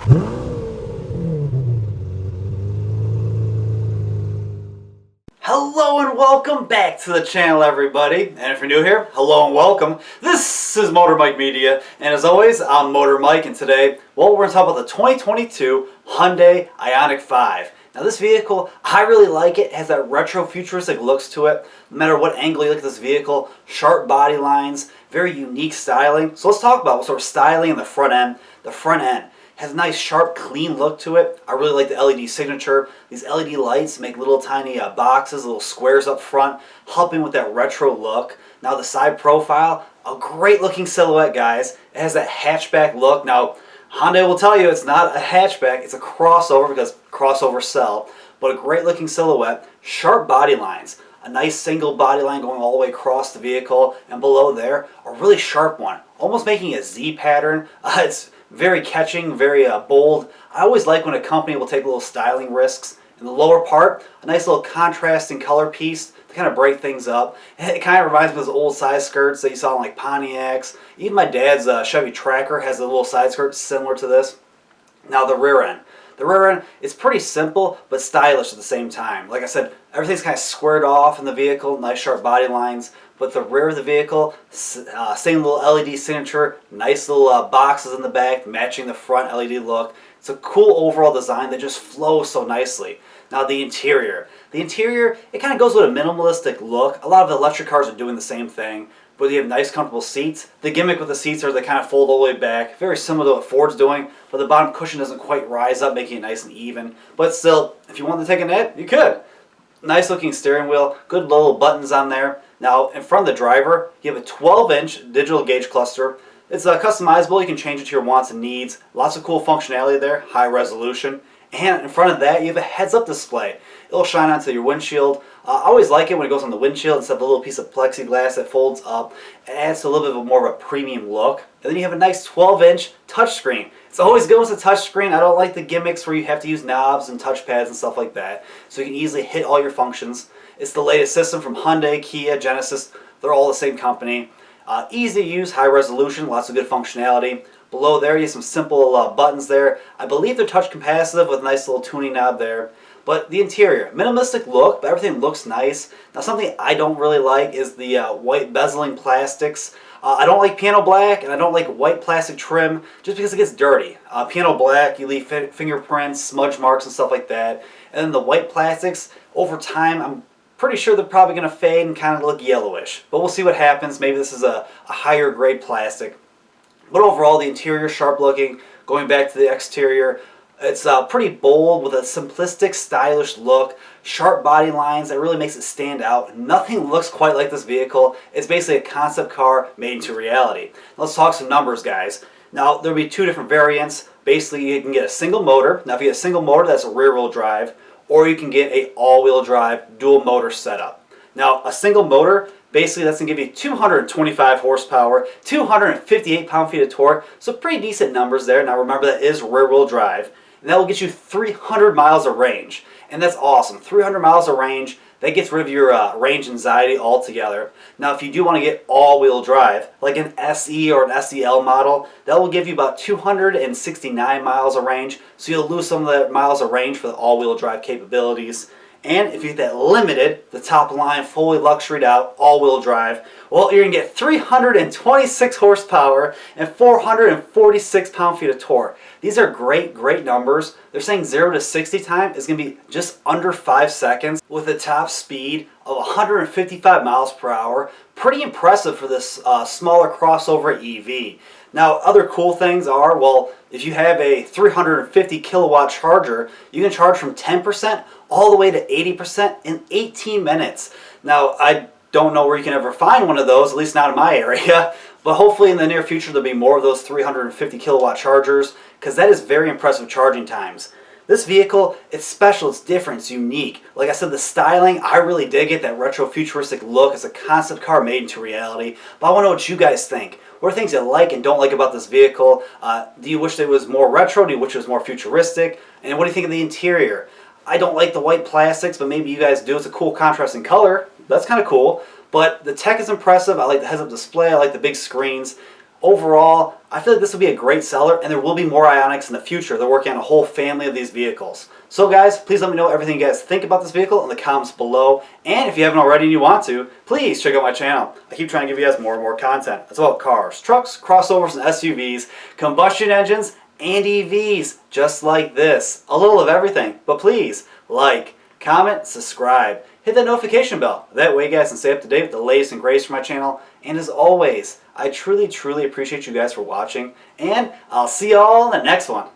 Hello and welcome back to the channel, everybody. And if you're new here, hello and welcome. This is Motor Mike Media, and as always, I'm Motor Mike, and today, well, we're going to talk about the 2022 Hyundai Ioniq 5. Now this vehicle, I really like it. It has that retro futuristic looks to it. No matter what angle you look at this vehicle, sharp body lines, very unique styling. So let's talk about what sort of styling in the front end. The front end has a nice, sharp, clean look to it. I really like the LED signature. These LED lights make little tiny boxes, little squares up front, helping with that retro look. Now the side profile, a great looking silhouette, guys. It has that hatchback look. Now, Hyundai will tell you it's not a hatchback, it's a crossover because crossovers sell. But a great looking silhouette, sharp body lines. A nice single body line going all the way across the vehicle, and below there, a really sharp one, almost making a Z pattern. It's very catching, very bold. I always like when a company will take little styling risks. In the lower part, a nice little contrasting color piece to kind of break things up. And it kind of reminds me of those old side skirts that you saw in like Pontiacs. Even my dad's Chevy Tracker has a little side skirt similar to this. Now the rear end. The rear end is pretty simple but stylish at the same time. Like I said, everything's kind of squared off in the vehicle, nice sharp body lines. But the rear of the vehicle, same little LED signature, nice little boxes in the back, matching the front LED look. It's a cool overall design that just flows so nicely. Now the interior. The interior, it kind of goes with a minimalistic look. A lot of the electric cars are doing the same thing. But you have nice, comfortable seats. The gimmick with the seats are they kind of fold all the way back. Very similar to what Ford's doing, but the bottom cushion doesn't quite rise up, making it nice and even. But still, if you wanted to take a nap, you could. Nice looking steering wheel, good little buttons on there. Now, in front of the driver, you have a 12-inch digital gauge cluster. It's customizable. You can change it to your wants and needs. Lots of cool functionality there, high resolution. And in front of that, you have a heads-up display. It'll shine onto your windshield. I always like it when it goes on the windshield instead of a little piece of plexiglass that folds up. It adds a little bit of more of a premium look. And then you have a nice 12-inch touchscreen. It's always good with a touchscreen. I don't like the gimmicks where you have to use knobs and touchpads and stuff like that. So you can easily hit all your functions. It's the latest system from Hyundai, Kia, Genesis. They're all the same company. Easy to use, high resolution, lots of good functionality. Below there, you have some simple buttons there. I believe they're touch capacitive with a nice little tuning knob there. But the interior, minimalistic look, but everything looks nice. Now something I don't really like is the white bezeling plastics. I don't like piano black, and I don't like white plastic trim just because it gets dirty. Piano black, you leave fingerprints, smudge marks, and stuff like that. And then the white plastics, over time, I'm pretty sure they're probably going to fade and kind of look yellowish. But we'll see what happens. Maybe this is a higher grade plastic. But overall, the interior sharp looking. Going back to the exterior, it's pretty bold with a simplistic, stylish look. Sharp body lines that really makes it stand out. Nothing looks quite like this vehicle. It's basically a concept car made into reality. Let's talk some numbers, guys. Now, there'll be two different variants. Basically, you can get a single motor. Now, if you get a single motor, that's a rear-wheel drive. Or you can get a all-wheel drive dual motor setup. Now, a single motor, basically that's going to give you 225 horsepower, 258 pound-feet of torque, so pretty decent numbers there. Now remember, that is rear-wheel drive, and that will get you 300 miles of range, and that's awesome. 300 miles of range, that gets rid of your range anxiety altogether. Now if you do want to get all-wheel drive, like an SE or an SEL model, that will give you about 269 miles of range, so you'll lose some of the miles of range for the all-wheel drive capabilities. And if you get that limited, the top line, fully luxuried out, all-wheel drive, well, you're going to get 326 horsepower and 446 pound-feet of torque. These are great, great numbers. They're saying 0 to 60 time is going to be just under 5 seconds with a top speed of 155 miles per hour. Pretty impressive for this smaller crossover EV. Now, other cool things are, well, if you have a 350 kilowatt charger, you can charge from 10% all the way to 80% in 18 minutes. Now, I don't know where you can ever find one of those, at least not in my area, but hopefully in the near future there'll be more of those 350 kilowatt chargers, because that is very impressive charging times. This vehicle, it's special, it's different, it's unique. Like I said, the styling, I really dig it, that retro futuristic look. It's a concept car made into reality. But I want to know what you guys think. What are things you like and don't like about this vehicle? Do you wish it was more retro? Do you wish it was more futuristic? And what do you think of the interior? I don't like the white plastics, but maybe you guys do. It's a cool contrasting color. That's kind of cool. But the tech is impressive. I like the heads-up display. I like the big screens. overall, I feel like this will be a great seller, and there will be more Ioniqs in the future. They're working on a whole family of these vehicles. So guys, please let me know everything you guys think about this vehicle in the comments below. And if you haven't already and you want to, please check out my channel. I keep trying to give you guys more and more content. It's about cars, trucks, crossovers, and SUVs, combustion engines, and EVs, just like this. A little of everything. But please, like, comment, subscribe, hit that notification bell. That way you guys can stay up to date with the latest and greatest from my channel. And as always, I truly, truly appreciate you guys for watching. And I'll see y'all in the next one.